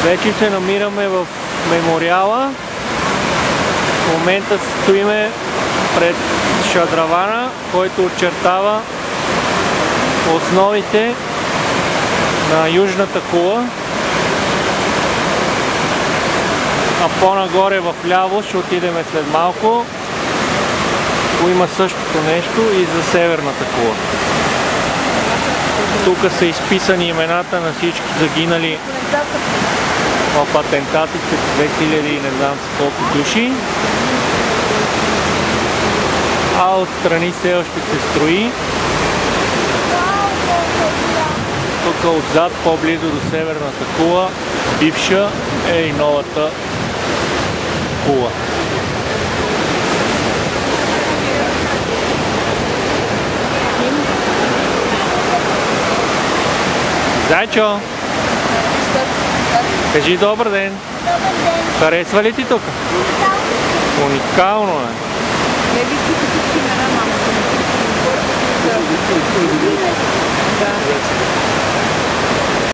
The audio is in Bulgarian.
Вече се намираме в мемориала. В момента стоиме пред шадравана, който очертава основите на Южната кула. А по-нагоре в ляво ще отидем след малко. Има същото нещо и за Северната кула. Тук са изписани имената на всички загинали в атентатите 2000 и не знам колко души. А отстрани все още се строи. Тук отзад, по-близо до Северната кула, бивша е и новата кула. Зайчо! Кажи добър ден! Добър ден! Харесва ли ти тук? Уникално е! Не вижте всички на мама.